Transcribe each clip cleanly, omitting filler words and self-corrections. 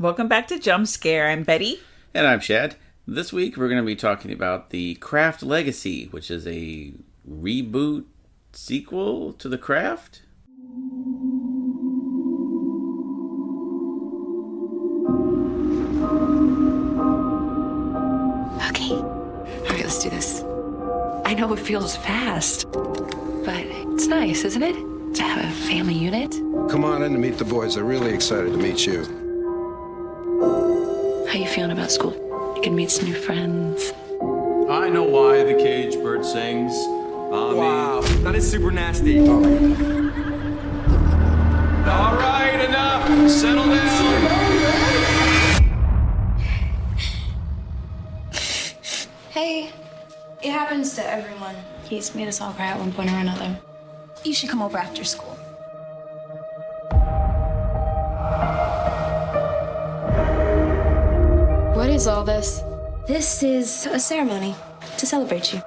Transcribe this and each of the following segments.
Welcome back to Jump Scare. I'm Betty. And I'm Chad. This week we're going to be talking about The Craft Legacy, which is a reboot sequel to The Craft. Okay. Alright, let's do this. I know it feels fast, but it's nice, isn't it? To have a family unit. Come on in to meet the boys. They're really excited to meet you. How you feeling about school? You can meet some new friends. I know why the cage bird sings. Wow, that is super nasty. All right, enough. Settle down. Hey, it happens to everyone. He's made us all cry at one point or another. You should come over after school. What is all this? This is a ceremony to celebrate you.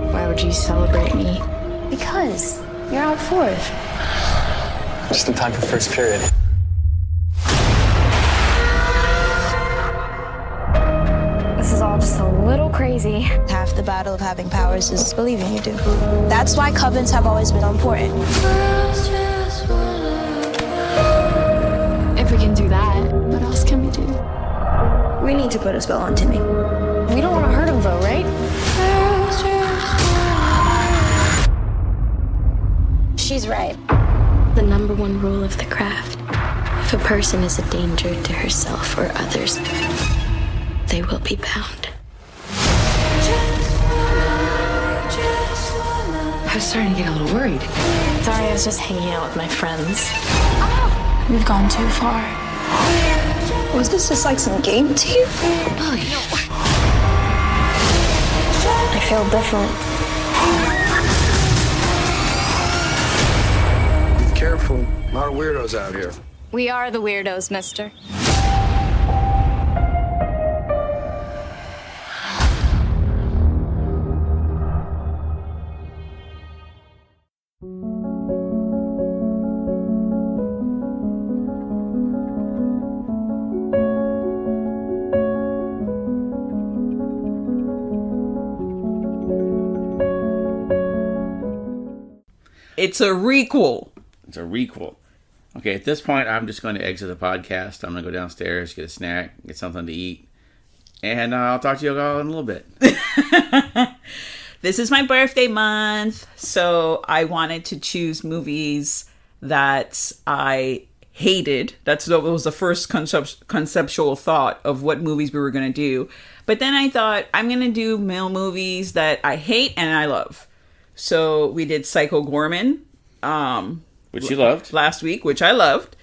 Why would you celebrate me? Because you're out fourth. Just in time for first period. This is all just a little crazy. Half the battle of having powers is believing you do. That's why covens have always been important. If we can do that, what else can we do? We need to put a spell on Timmy. We don't want to hurt him though, right? She's right. The number one rule of the craft: if a person is a danger to herself or others, they will be bound. I was starting to get a little worried. Sorry, I was just hanging out with my friends. We've gone too far. Was this just like some game to you? Molly. I feel different. Be careful. A lot of weirdos out here. We are the weirdos, mister. It's a requel. It's a requel. Okay, at this point, I'm just going to exit the podcast. I'm going to go downstairs, get a snack, get something to eat, and I'll talk to you all in a little bit. This is my birthday month, so I wanted to choose movies that I hated. That was the first conceptual thought of what movies we were going to do. But then I thought, I'm going to do male movies that I hate and I love. So we did Psycho Gorman. Which you loved. Last week, which I loved.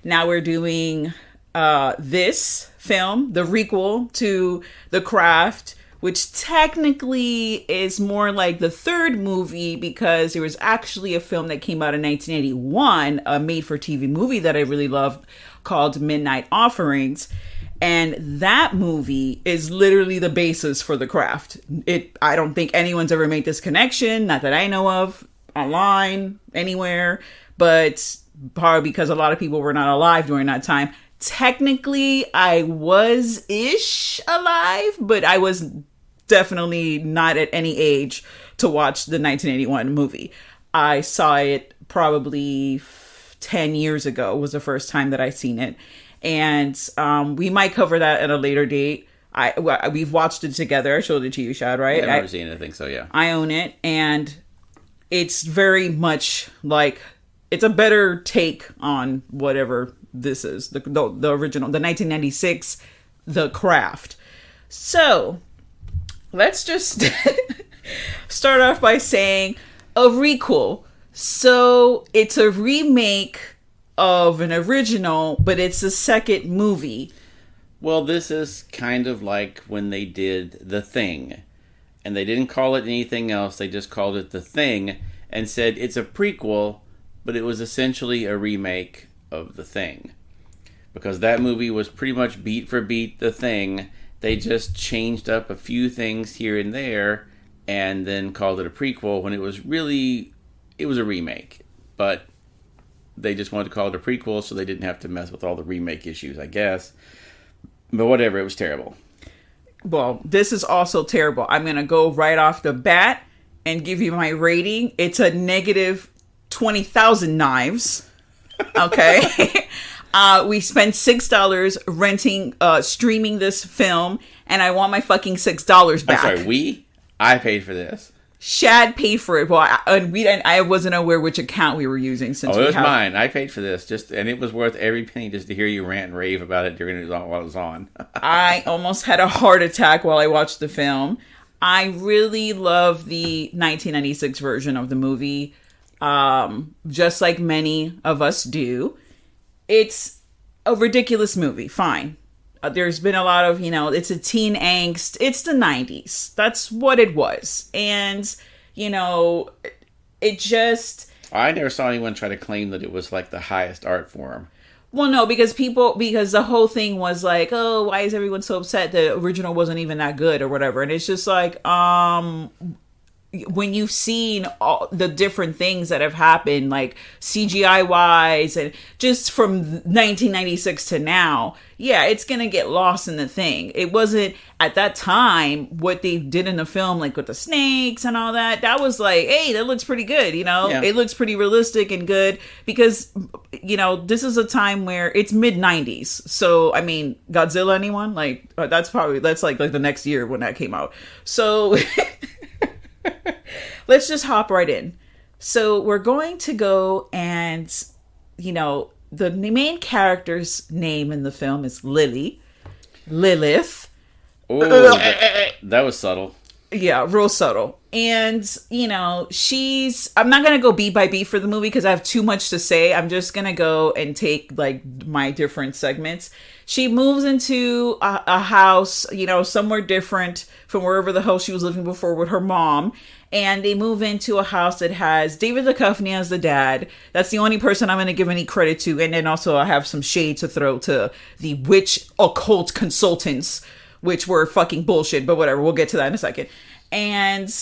Now we're doing this film, the requel to The Craft, which technically is more like the third movie because there was actually a film that came out in 1981, a made-for-TV movie that I really loved called Midnight Offerings. And that movie is literally the basis for The Craft. I don't think anyone's ever made this connection, not that I know of, online, anywhere, but probably because a lot of people were not alive during that time. Technically, I was-ish alive, but I was definitely not at any age to watch the 1981 movie. I saw it probably 10 years ago was the first time that I seen it. And we might cover that at a later date. We've watched it together. I showed it to you, Shad, right? I've never seen it, I think so, yeah. I own it, and it's very much like, it's a better take on whatever this is, the original, the 1996, The Craft. So, let's just start off by saying a requel. So, it's a remake of an original, but it's a second movie. Well, this is kind of like when they did The Thing. And they didn't call it anything else. They just called it The Thing and said it's a prequel, but it was essentially a remake of The Thing. Because that movie was pretty much beat for beat The Thing. They just changed up a few things here and there and then called it a prequel when it was a remake. But they just wanted to call it a prequel so they didn't have to mess with all the remake issues, I guess. But whatever, it was terrible. Well, this is also terrible. I'm going to go right off the bat and give you my rating. It's a negative 20,000 knives. Okay. We spent $6 streaming this film, and I want my fucking $6 back. I'm sorry, I paid for this. Shad paid for it. Well, I wasn't aware which account we were using. Since it was mine. I paid for this, and it was worth every penny just to hear you rant and rave about it while it was on. I almost had a heart attack while I watched the film. I really love the 1996 version of the movie, just like many of us do. It's a ridiculous movie. Fine. There's been a lot of, it's a teen angst. It's the 90s. That's what it was. And, it just... I never saw anyone try to claim that it was like the highest art form. Well, no, because the whole thing was like, oh, why is everyone so upset? The original wasn't even that good or whatever. And it's just like, when you've seen all the different things that have happened, like CGI wise, and just from 1996 to now, yeah, it's going to get lost in the thing. It wasn't at that time what they did in the film, like with the snakes and all that. That was like, hey, that looks pretty good. Yeah. It looks pretty realistic and good because, this is a time where it's mid 90s. So, I mean, Godzilla, anyone? Like, that's like the next year when that came out. So let's just hop right in. So we're going to go and, the main character's name in the film is Lilith. Oh, that was subtle. Yeah, real subtle. And, I'm not going to go beat by beat for the movie because I have too much to say. I'm just going to go and take like my different segments. She moves into a house, somewhere different from wherever the hell she was living before with her mom. And they move into a house that has David Duchovny as the dad. That's the only person I'm going to give any credit to. And then also I have some shade to throw to the witch occult consultants, which were fucking bullshit. But whatever, we'll get to that in a second. And...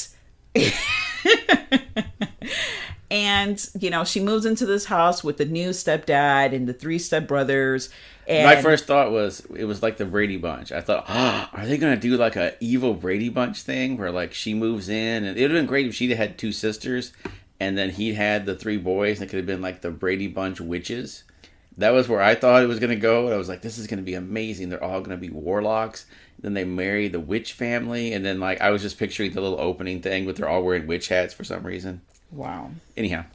And, she moves into this house with the new stepdad and the 3 stepbrothers. And my first thought was, it was like the Brady Bunch. I thought, are they going to do like a evil Brady Bunch thing where like she moves in? And it would have been great if she'd had 2 sisters and then he had the 3 boys. And it could have been like the Brady Bunch witches. That was where I thought it was going to go. I was like, this is going to be amazing. They're all going to be warlocks. Then they marry the witch family. And then like I was just picturing the little opening thing, but they're all wearing witch hats for some reason. Wow. Anyhow.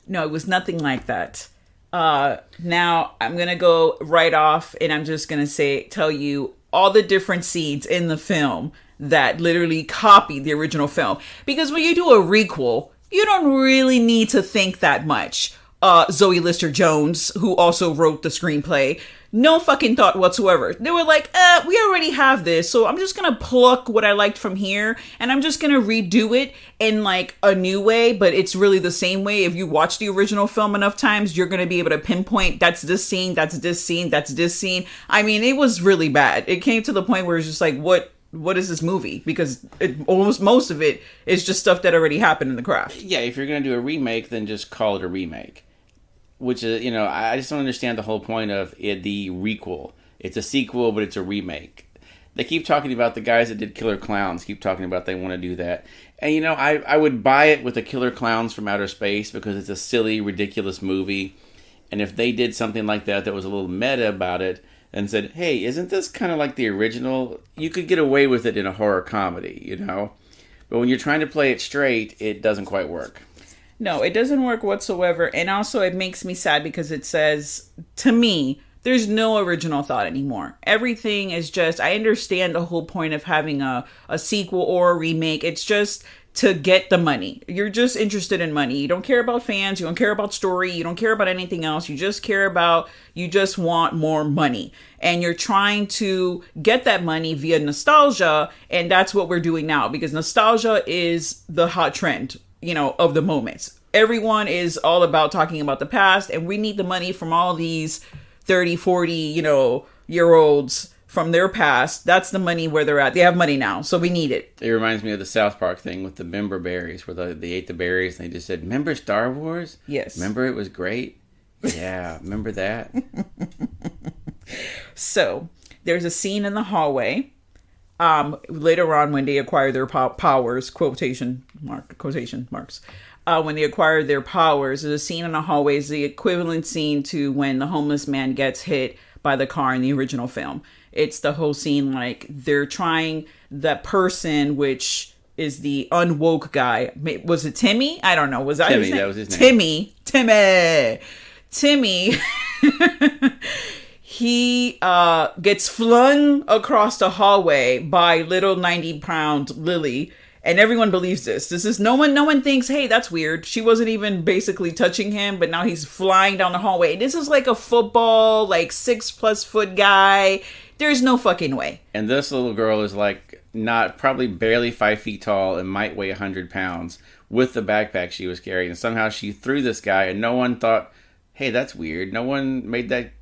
No, it was nothing like that. Now I'm going to go right off and I'm just going to tell you all the different scenes in the film that literally copied the original film. Because when you do a requel, you don't really need to think that much. Zoe Lister-Jones, who also wrote the screenplay, no fucking thought whatsoever. They were like, we already have this, so I'm just gonna pluck what I liked from here, and I'm just gonna redo it in like a new way, but it's really the same way. If you watch the original film enough times, you're gonna be able to pinpoint, that's this scene, that's this scene, that's this scene. I mean, it was really bad. It came to the point where it's just like, what is this movie? Because almost most of it is just stuff that already happened in the craft. Yeah, if you're gonna do a remake, then just call it a remake. Which is, I just don't understand the whole point of it, the requel. It's a sequel, but it's a remake. They keep talking about the guys that did Killer Clowns, keep talking about they want to do that. And, I would buy it with the Killer Clowns from Outer Space because it's a silly, ridiculous movie. And if they did something like that was a little meta about it and said, hey, isn't this kind of like the original? You could get away with it in a horror comedy, But when you're trying to play it straight, it doesn't quite work. No, it doesn't work whatsoever. And also it makes me sad because it says, to me, there's no original thought anymore. Everything is just, I understand the whole point of having a sequel or a remake. It's just to get the money. You're just interested in money. You don't care about fans. You don't care about story. You don't care about anything else. You just want more money. And you're trying to get that money via nostalgia. And that's what we're doing now because nostalgia is the hot trend, of the moments. Everyone is all about talking about the past, and we need the money from all these 30, 40, year olds from their past. That's the money where they're at. They have money now, so we need it. It reminds me of the South Park thing with the member berries, where they ate the berries and they just said, "Remember Star Wars? Yes. Remember it was great?" Yeah, remember that? So there's a scene in the hallway. Later on, when they acquire their powers, quotation marks. When they acquire their powers, there's a scene in the hallway is the equivalent scene to when the homeless man gets hit by the car in the original film. It's the whole scene like they're trying that person, which is the unwoke guy. Was it Timmy? I don't know. Was that Timmy? His name? That was his name. Timmy. He gets flung across the hallway by little 90-pound Lily, and everyone believes this. This is no one thinks, hey, that's weird. She wasn't even basically touching him, but now he's flying down the hallway. This is like a football, like 6+ foot guy. There's no fucking way. And this little girl is like probably barely 5 feet tall and might weigh 100 pounds with the backpack she was carrying. And somehow she threw this guy, and no one thought, hey, that's weird. No one made that,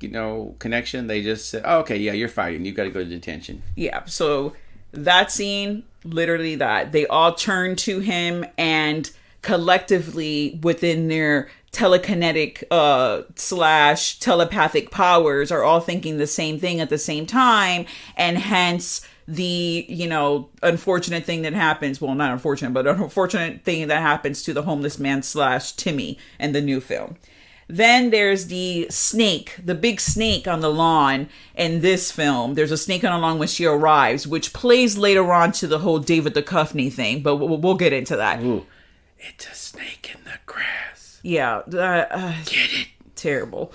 connection. They just said, oh, okay, yeah, you're fighting. You got to go to detention. Yeah, so that scene, literally that. They all turn to him and collectively within their telekinetic / telepathic powers are all thinking the same thing at the same time. And hence the, unfortunate thing that happens. Well, not unfortunate, but an unfortunate thing that happens to the homeless man / Timmy in the new film. Then there's the snake, the big snake on the lawn in this film. There's a snake on the lawn when she arrives, which plays later on to the whole David Duchovny thing, but we'll get into that. Ooh, it's a snake in the grass. Yeah. Get it? Terrible.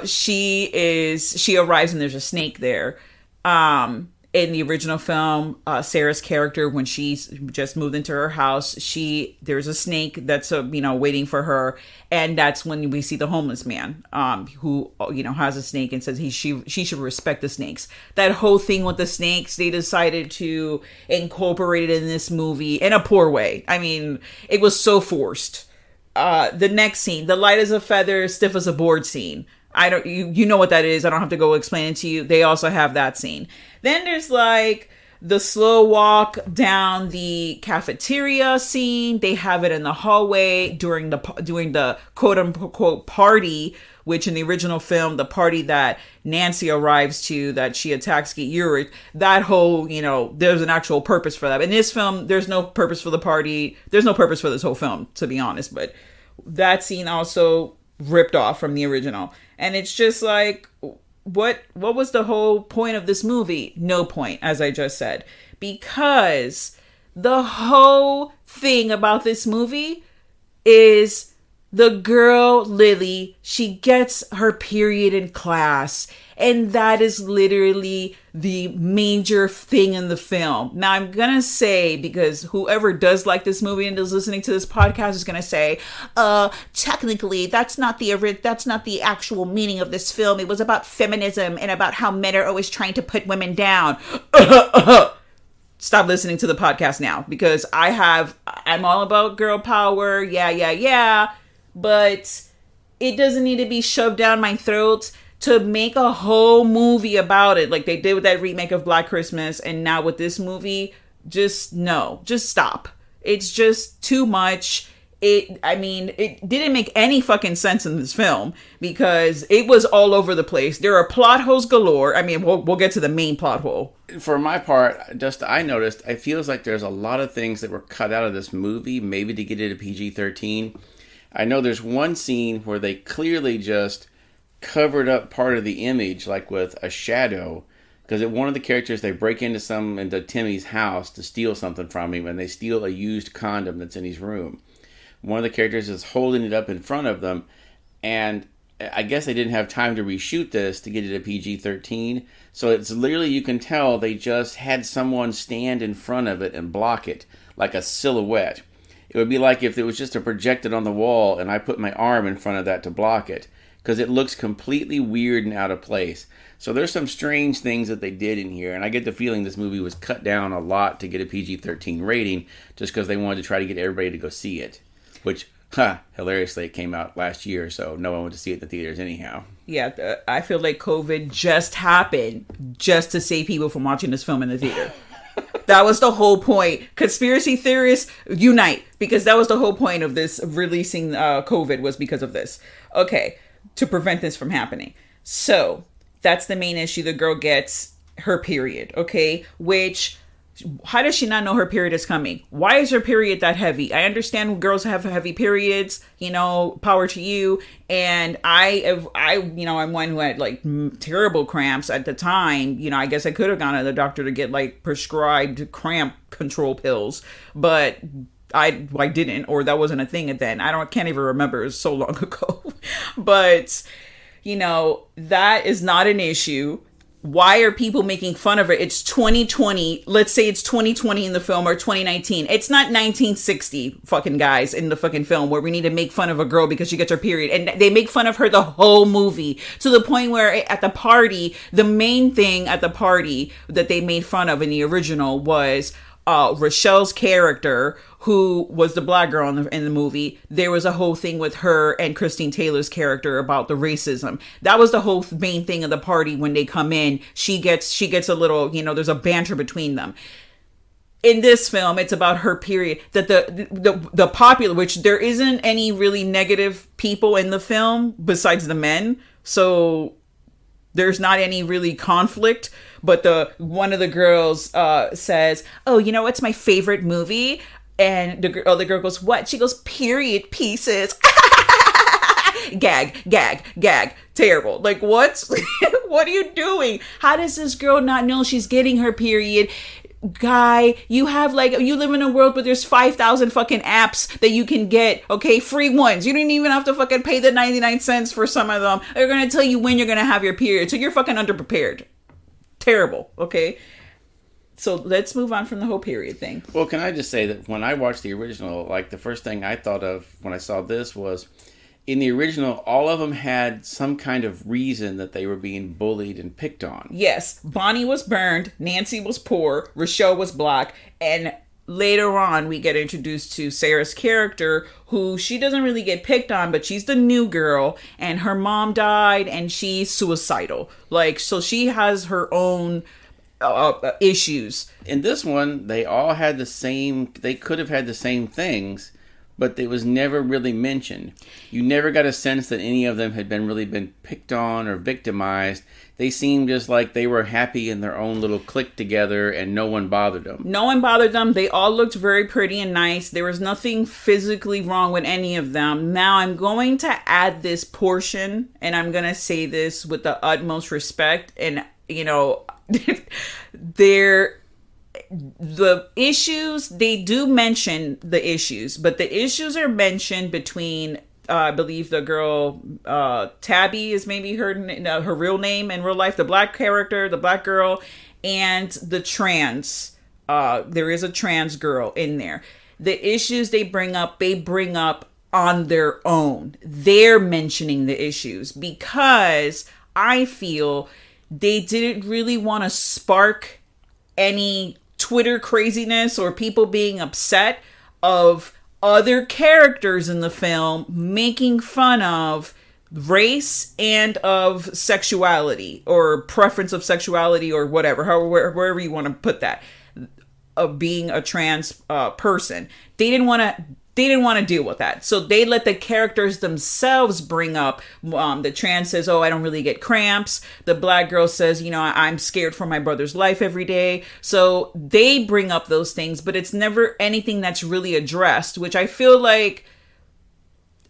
She arrives and there's a snake there. In the original film, Sarah's character, when she's just moved into her house, there's a snake that's waiting for her, and that's when we see the homeless man, who has a snake and says she should respect the snakes. That whole thing with the snakes, they decided to incorporate it in this movie in a poor way. I mean, it was so forced. The next scene, the light as a feather, stiff as a board scene. You know what that is. I don't have to go explain it to you. They also have that scene. Then there's like the slow walk down the cafeteria scene. They have it in the hallway during the quote unquote party, which in the original film, the party that Nancy arrives to, that she attacks Get Urich, that whole, there's an actual purpose for that. In this film, there's no purpose for the party. There's no purpose for this whole film, to be honest. But that scene also ripped off from the original. And it's just like, what was the whole point of this movie? No point, as I just said. Because the whole thing about this movie is the girl, Lily, she gets her period in class. And that is literally the major thing in the film. Now, I'm going to say, because whoever does like this movie and is listening to this podcast is going to say, technically, that's not the actual meaning of this film. It was about feminism and about how men are always trying to put women down. Stop listening to the podcast now, because I'm all about girl power. Yeah. But it doesn't need to be shoved down my throat to make a whole movie about it, like they did with that remake of Black Christmas, and now with this movie. Just stop. It's just too much. It didn't make any fucking sense in this film because it was all over the place. There are plot holes galore. I mean, we'll get to the main plot hole. For my part, I noticed, it feels like there's a lot of things that were cut out of this movie, maybe to get it a PG-13. I know there's one scene where they clearly just covered up part of the image, like with a shadow, because one of the characters, they break into Timmy's house to steal something from him, and they steal a used condom that's in his room. One of the characters is holding it up in front of them, and I guess they didn't have time to reshoot this to get it a PG-13, so it's literally, you can tell they just had someone stand in front of it and block it, like a silhouette. It would be like if it was just projected on the wall and I put my arm in front of that to block it, because it looks completely weird and out of place. So there's some strange things that they did in here, and I get the feeling this movie was cut down a lot to get a PG-13 rating, just because they wanted to try to get everybody to go see it. Which, hilariously, it came out last year, so no one went to see it in the theaters anyhow. Yeah, I feel like COVID just happened just to save people from watching this film in the theater. That was the whole point. Conspiracy theorists, unite. Because that was the whole point of this releasing COVID, was because of this. Okay, to prevent this from happening. So, that's the main issue. The girl gets her period, okay? Which, how does she not know her period is coming? Why is her period that heavy? I understand girls have heavy periods, you know, power to you. And I'm one who had like terrible cramps at the time. You know, I guess I could have gone to the doctor to get like prescribed cramp control pills, but I didn't, or that wasn't a thing then. Can't even remember. It was so long ago. But, you know, that is not an issue. Why are people making fun of it? It's 2020. Let's say it's 2020 in the film, or 2019. It's not 1960 fucking guys in the fucking film where we need to make fun of a girl because she gets her period. And they make fun of her the whole movie, to the point where at the party, the main thing at the party that they made fun of in the original was Rochelle's character, who was the black girl in the movie. There was a whole thing with her and Christine Taylor's character about the racism. That was the whole main thing of the party. When they come in, she gets a little, you know, there's a banter between them. In this film, it's about her period. That the popular, which there isn't any really negative people in the film besides the men, so there's not any really conflict. But one of the girls says, "Oh, you know what's my favorite movie?" And the other girl goes, "What?" She goes, "Period pieces." Gag. Terrible. Like, what? What are you doing? How does this girl not know she's getting her period? Guy, you live in a world where there's 5,000 fucking apps that you can get, okay? Free ones. You don't even have to fucking pay the 99 cents for some of them. They're going to tell you when you're going to have your period. So you're fucking underprepared. Terrible, okay? So let's move on from the whole period thing. Well, can I just say that when I watched the original, like, the first thing I thought of when I saw this was, in the original, all of them had some kind of reason that they were being bullied and picked on. Yes, Bonnie was burned, Nancy was poor, Rochelle was black, and later on we get introduced to Sarah's character, who she doesn't really get picked on, but she's the new girl, and her mom died, and she's suicidal. Like, so she has her own issues. In this one, they all had they could have had the same things, but it was never really mentioned. You never got a sense that any of them had been picked on or victimized. They seemed just like they were happy in their own little clique together, and no one bothered them. No one bothered them. They all looked very pretty and nice. There was nothing physically wrong with any of them. Now I'm going to add this portion, and I'm going to say this with the utmost respect. And, you know, the issues, they do mention the issues, but the issues are mentioned between, I believe the girl, Tabby is maybe her real name in real life, the black character, the black girl, and the trans, there is a trans girl in there. The issues they bring up on their own. They're mentioning the issues because I feel they didn't really want to spark any Twitter craziness or people being upset of other characters in the film making fun of race and of sexuality or preference of sexuality or whatever, wherever you want to put that, of being a trans person. They didn't want to deal with that. So they let the characters themselves bring up, the trans says, "Oh, I don't really get cramps." The black girl says, "You know, I'm scared for my brother's life every day." So they bring up those things, but it's never anything that's really addressed, which I feel like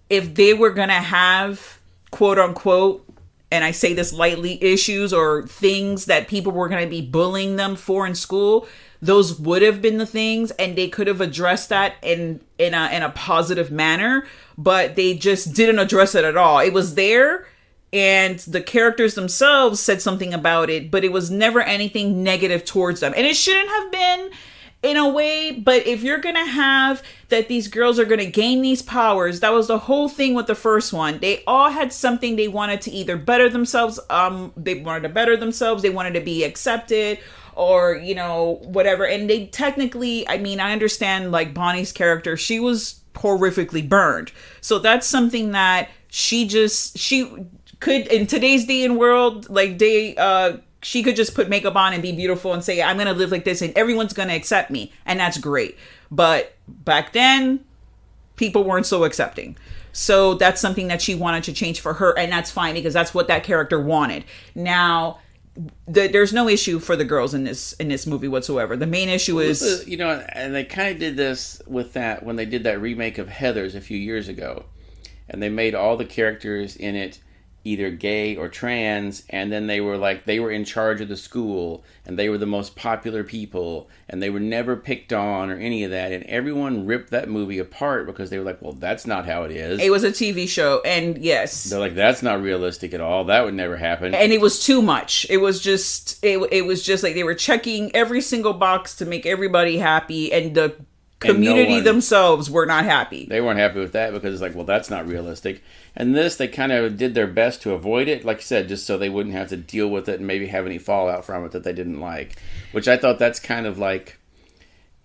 if they were going to have, quote unquote, and I say this lightly, issues or things that people were going to be bullying them for in school, those would have been the things, and they could have addressed that in a positive manner, but they just didn't address it at all. It was there, and the characters themselves said something about it, but it was never anything negative towards them. And it shouldn't have been, in a way, but if you're gonna have that these girls are gonna gain these powers, that was the whole thing with the first one. They all had something they wanted to either better themselves, they wanted to be accepted, or, you know, whatever. And they technically, I mean, I understand, like, Bonnie's character, she was horrifically burned. So that's something that she could, in today's day and world, like, she could just put makeup on and be beautiful and say, I'm going to live like this and everyone's going to accept me. And that's great. But back then, people weren't so accepting. So that's something that she wanted to change for her. And that's fine because that's what that character wanted. Now, there's no issue for the girls in this movie whatsoever. The main issue is... You know, and they kind of did this with that when they did that remake of Heathers a few years ago. And they made all the characters in it either gay or trans, and then they were in charge of the school, and they were the most popular people, and they were never picked on or any of that, and everyone ripped that movie apart because they were like, well, that's not how it is. It was a TV show, and yes. They're like, that's not realistic at all. That would never happen. And it was too much. It was just like they were checking every single box to make everybody happy, and the community themselves were not happy. They weren't happy with that because it's like, well, that's not realistic. And this, they kind of did their best to avoid it, like you said, just so they wouldn't have to deal with it and maybe have any fallout from it that they didn't like. Which I thought that's kind of like,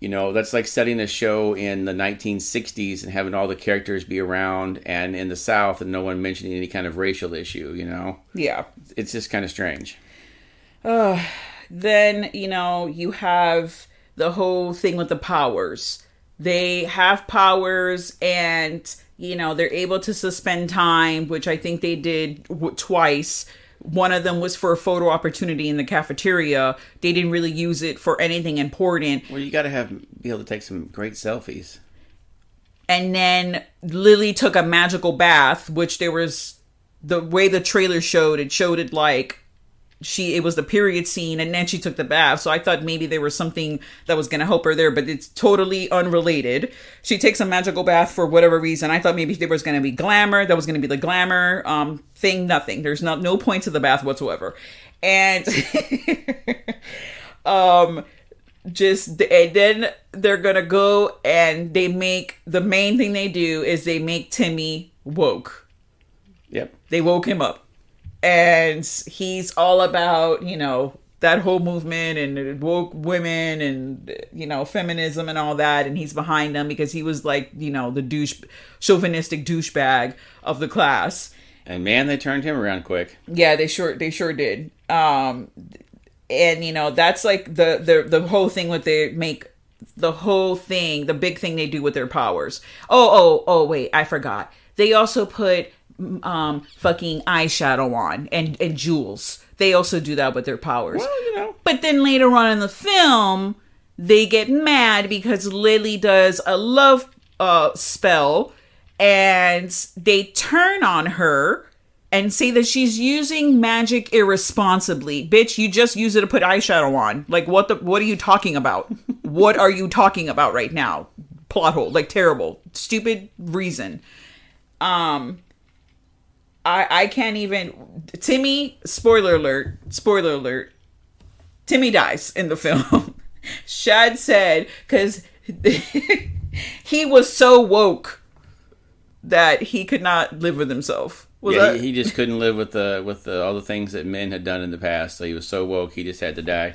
you know, that's like setting a show in the 1960s and having all the characters be around and in the South and no one mentioning any kind of racial issue, you know? Yeah. It's just kind of strange. Then, you know, you have the whole thing with the powers. They have powers and, you know, they're able to suspend time, which I think they did twice. One of them was for a photo opportunity in the cafeteria. They didn't really use it for anything important. Well, you got to be able to take some great selfies. And then Lily took a magical bath, which there was, the way the trailer showed it like it was the period scene, and then she took the bath. So I thought maybe there was something that was going to help her there, but it's totally unrelated. She takes a magical bath for whatever reason. I thought maybe there was going to be glamour. That was going to be the glamour thing. Nothing. There's no point to the bath whatsoever. And and then they're going to go and the main thing they do is they make Timmy woke. Yep. They woke him up. And he's all about, you know, that whole movement and woke women and, you know, feminism and all that. And he's behind them because he was like, you know, the chauvinistic douchebag of the class. And man, they turned him around quick. Yeah, they sure did. And, you know, that's like the whole thing the big thing they do with their powers. Oh, wait, I forgot. They also put fucking eyeshadow on and jewels. They also do that with their powers. Well, you know. But then later on in the film, they get mad because Lily does a love spell and they turn on her and say that she's using magic irresponsibly. Bitch, you just use it to put eyeshadow on. Like, what are you talking about? What are you talking about right now? Plot hole. Like, terrible. Stupid reason. I can't even... Timmy, spoiler alert, Timmy dies in the film. Shad said, because he was so woke that he could not live with himself. He just couldn't live with all the things that men had done in the past, so he was so woke he just had to die.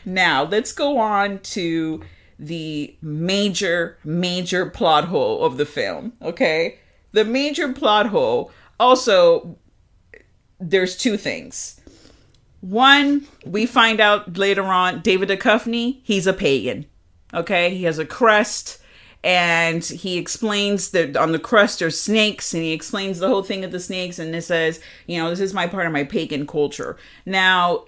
Now, let's go on to the major plot hole of the film, okay? The major plot hole, also, there's two things. One, we find out later on, David Duchovny, he's a pagan, okay? He has a crest, and he explains that on the crest there's snakes, and he explains the whole thing of the snakes, and it says, you know, this is my part of my pagan culture. Now,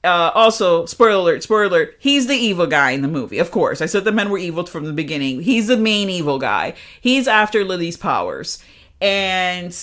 also, spoiler alert, he's the evil guy in the movie, of course. I said the men were evil from the beginning. He's the main evil guy. He's after Lily's powers. And,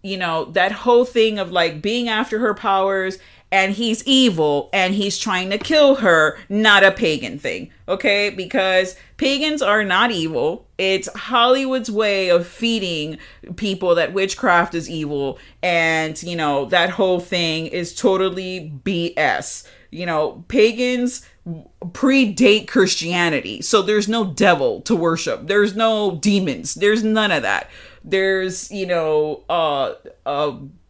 you know, that whole thing of, like, being after her powers, and he's evil, and he's trying to kill her, not a pagan thing, okay? Because pagans are not evil. It's Hollywood's way of feeding people that witchcraft is evil, and, you know, that whole thing is totally BS. You know, pagans predate Christianity, so there's no devil to worship. There's no demons. There's none of that. There's, you know,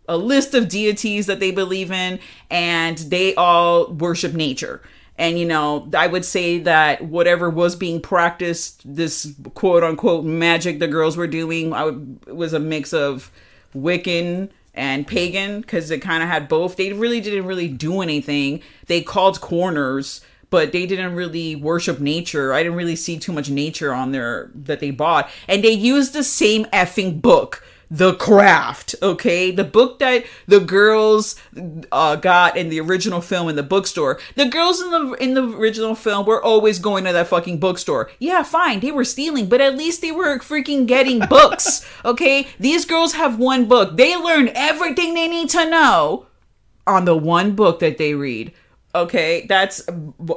a list of deities that they believe in, and they all worship nature. And, you know, I would say that whatever was being practiced, this quote unquote magic the girls were doing, was a mix of Wiccan and pagan, because it kind of had both. They really didn't really do anything. They called corners, but they didn't really worship nature. I didn't really see too much nature on there that they bought. And they used the same effing book, The Craft, okay? The book that the girls got in the original film in the bookstore. The girls in the original film were always going to that fucking bookstore. Yeah, fine, they were stealing, but at least they were freaking getting books, okay? These girls have one book. They learn everything they need to know on the one book that they read. Okay, that's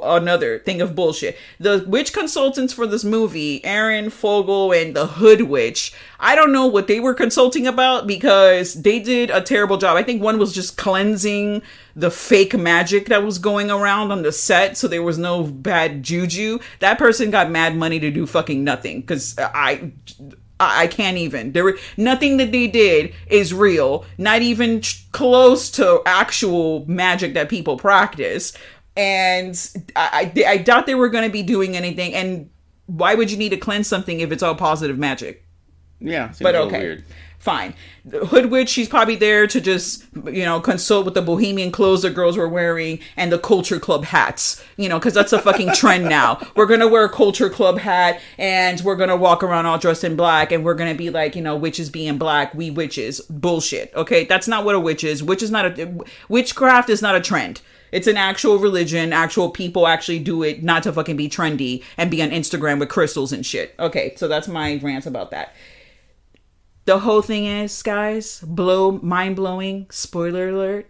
another thing of bullshit. The witch consultants for this movie, Aaron Fogel and the Hood Witch, I don't know what they were consulting about because they did a terrible job. I think one was just cleansing the fake magic that was going around on the set, so there was no bad juju. That person got mad money to do fucking nothing because I can't even. Nothing that they did is real. Not even close to actual magic that people practice. And I doubt they were going to be doing anything. And why would you need to cleanse something if it's all positive magic? Yeah, seems but a little okay. weird. Fine. The Hood Witch, she's probably there to just, consult with the bohemian clothes the girls were wearing and the Culture Club hats, because that's a fucking trend now. We're going to wear a Culture Club hat and we're going to walk around all dressed in black and we're going to be like, witches being black, we witches. Bullshit. Okay. That's not what a witch is. Witchcraft is not a trend. It's an actual religion. Actual people actually do it not to fucking be trendy and be on Instagram with crystals and shit. Okay. So that's my rant about that. The whole thing is, guys, mind-blowing, spoiler alert.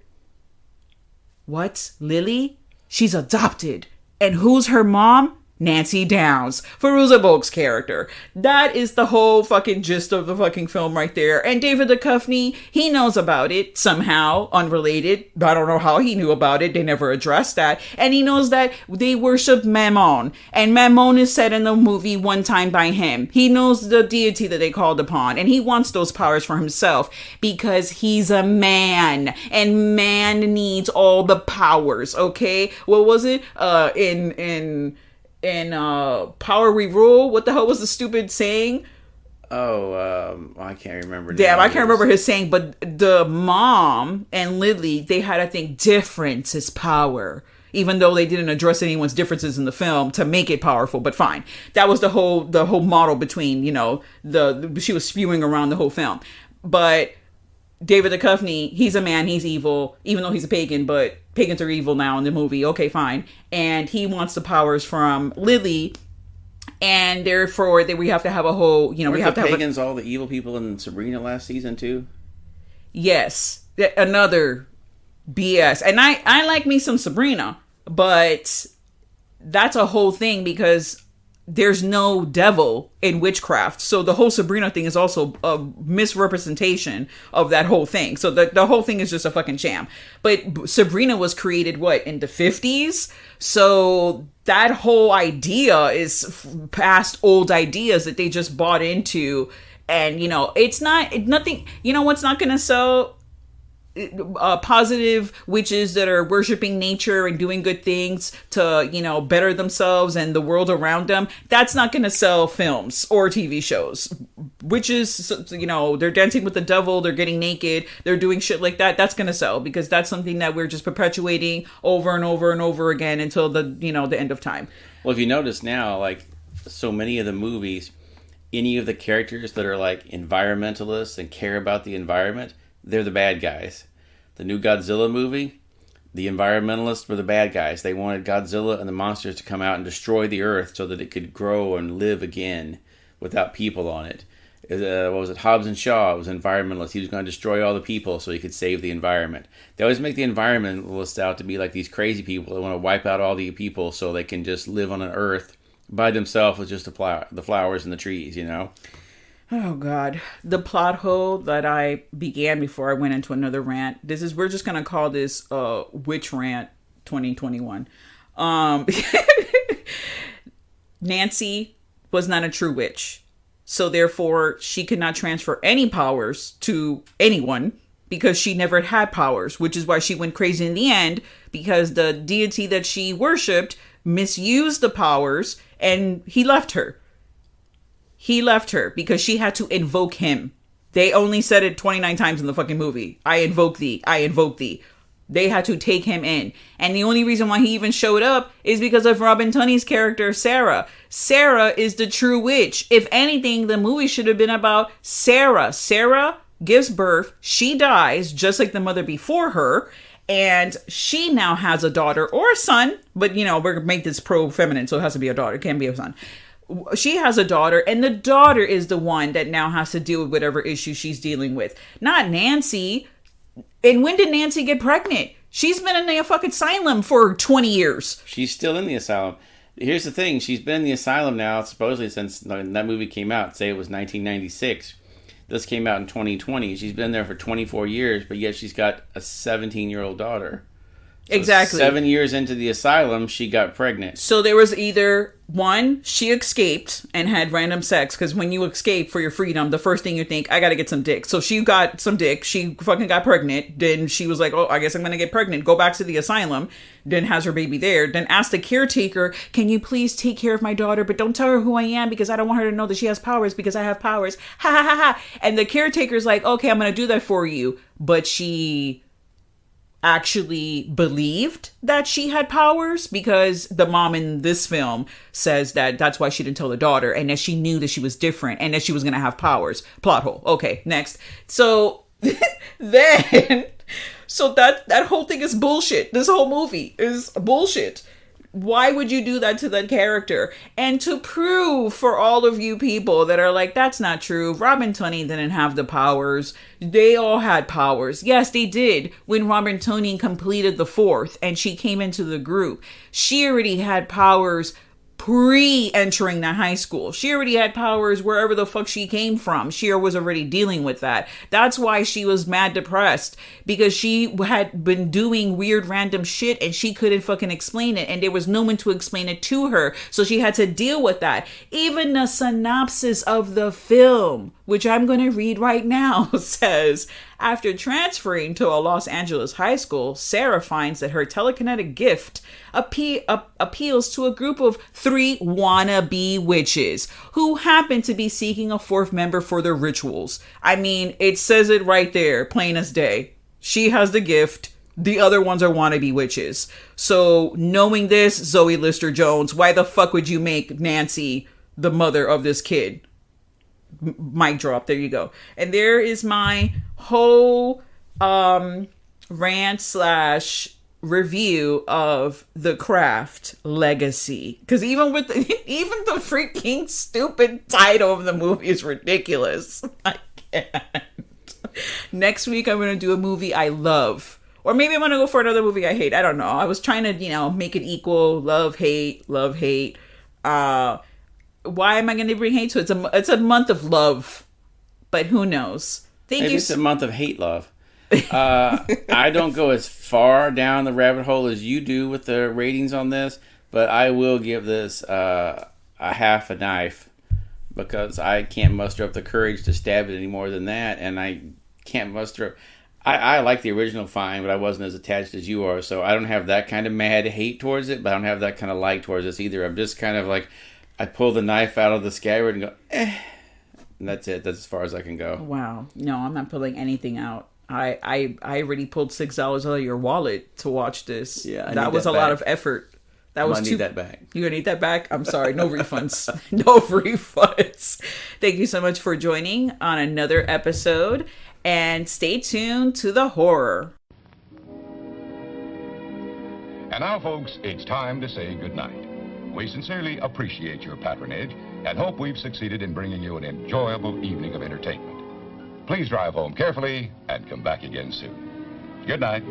What? Lily? She's adopted. And who's her mom? Nancy Downs, Fairuza Balk's character. That is the whole fucking gist of the fucking film right there. And David Duchovny, he knows about it somehow, unrelated. I don't know how he knew about it. They never addressed that. And he knows that they worship Mammon. And Mammon is said in the movie one time by him. He knows the deity that they called upon. And he wants those powers for himself because he's a man. And man needs all the powers, okay? What was it? In Power We Rule, what the hell was the stupid saying? I can't remember. Damn, I can't remember his saying, but the mom and Lily, they had, I think, difference is power. Even though they didn't address anyone's differences in the film to make it powerful, but fine. That was the whole model between, she was spewing around the whole film. But David Duchovny, he's a man, he's evil, even though he's a pagan, but pagans are evil now in the movie. Okay, fine. And he wants the powers from Lily, and therefore we have to have a whole, we have to have pagans all the evil people in Sabrina last season too? Yes. Another BS. And I like me some Sabrina, but that's a whole thing because there's no devil in witchcraft. So the whole Sabrina thing is also a misrepresentation of that whole thing. So the whole thing is just a fucking sham. But Sabrina was created, in the 50s? So that whole idea is past old ideas that they just bought into. And, it's nothing, what's not going to sell? Positive witches that are worshiping nature and doing good things to, better themselves and the world around them. That's not going to sell films or TV shows. Witches, they're dancing with the devil, they're getting naked, they're doing shit like that. That's going to sell because that's something that we're just perpetuating over and over and over again until the end of time. Well, if you notice now, like so many of the movies, any of the characters that are like environmentalists and care about the environment, they're the bad guys. The new Godzilla movie, the environmentalists were the bad guys. They wanted Godzilla and the monsters to come out and destroy the Earth so that it could grow and live again without people on it. What was it? Hobbs and Shaw was an environmentalist. He was going to destroy all the people so he could save the environment. They always make the environmentalists out to be like these crazy people that want to wipe out all the people so they can just live on an Earth by themselves with just the flowers and the trees, Oh God, the plot hole that I began before I went into another rant. We're just gonna call this Witch Rant 2021. Nancy was not a true witch, so therefore she could not transfer any powers to anyone because she never had powers, which is why she went crazy in the end because the deity that she worshipped misused the powers and he left her. He left her because she had to invoke him. They only said it 29 times in the fucking movie. I invoke thee. I invoke thee. They had to take him in. And the only reason why he even showed up is because of Robin Tunney's character, Sarah. Sarah is the true witch. If anything, the movie should have been about Sarah. Sarah gives birth. She dies, just like the mother before her. And she now has a daughter or a son. But, we're going to make this pro-feminine, so it has to be a daughter. It can't be a son. She has a daughter, and the daughter is the one that now has to deal with whatever issue she's dealing with. Not Nancy. And when did Nancy get pregnant? She's been in the fucking asylum for 20 years. She's still in the asylum. Here's the thing. She's been in the asylum now, supposedly, since that movie came out. Say it was 1996. This came out in 2020. She's been there for 24 years, but yet she's got a 17-year-old daughter. So exactly. 7 years into the asylum, she got pregnant. So there was either, one, she escaped and had random sex, because when you escape for your freedom, the first thing you think, I gotta get some dick. So she got some dick, she fucking got pregnant, then she was like, oh, I guess I'm gonna get pregnant, go back to the asylum, then has her baby there, then asked the caretaker, can you please take care of my daughter, but don't tell her who I am, because I don't want her to know that she has powers, because I have powers, ha ha ha ha. And the caretaker's like, okay, I'm gonna do that for you, but she actually believed that she had powers, because the mom in this film says that that's why she didn't tell the daughter, and that she knew that she was different and that she was going to have powers. Plot hole. Okay, next. So then, so that whole thing is bullshit. This whole movie is bullshit. Why would you do that to that character? And to prove for all of you people that are like, that's not true, Robin Tunney didn't have the powers. They all had powers. Yes, they did. When Robin Tunney completed the fourth and she came into the group, she already had powers pre-entering the high school. She already had powers wherever the fuck she came from. She was already dealing with that. That's why she was mad depressed, because she had been doing weird random shit and she couldn't fucking explain it, and there was no one to explain it to her, so she had to deal with that. Even the synopsis of the film, which I'm going to read right now, says, after transferring to a Los Angeles high school, Sarah finds that her telekinetic gift appeals to a group of 3 wannabe witches who happen to be seeking a 4th member for their rituals. I mean, it says it right there, plain as day. She has the gift. The other ones are wannabe witches. So knowing this, Zoe Lister-Jones, why the fuck would you make Nancy the mother of this kid? Mic drop. There you go. And there is my whole rant / review of The Craft Legacy. Because even the freaking stupid title of the movie is ridiculous. I can't. Next week I'm going to do a movie I love. Or maybe I'm going to go for another movie I hate. I don't know. I was trying to, make it equal. Love, hate. Why am I going to bring hate to it? It's a month of love, but who knows? Maybe it's a month of hate love. I don't go as far down the rabbit hole as you do with the ratings on this, but I will give this a half a knife, because I can't muster up the courage to stab it any more than that, and I can't muster up. I like the original fine, but I wasn't as attached as you are, so I don't have that kind of mad hate towards it, but I don't have that kind of like towards this either. I'm just kind of like, I pull the knife out of the scabbard and go, and that's it. That's as far as I can go. Wow. No, I'm not pulling anything out. I already pulled $6 out of your wallet to watch this. Yeah, that was a lot of effort. That was need that back. You're gonna need that back? I'm sorry. No refunds. No refunds. Thank you so much for joining on another episode, and stay tuned to the horror. And now, folks, it's time to say goodnight. We sincerely appreciate your patronage and hope we've succeeded in bringing you an enjoyable evening of entertainment. Please drive home carefully and come back again soon. Good night.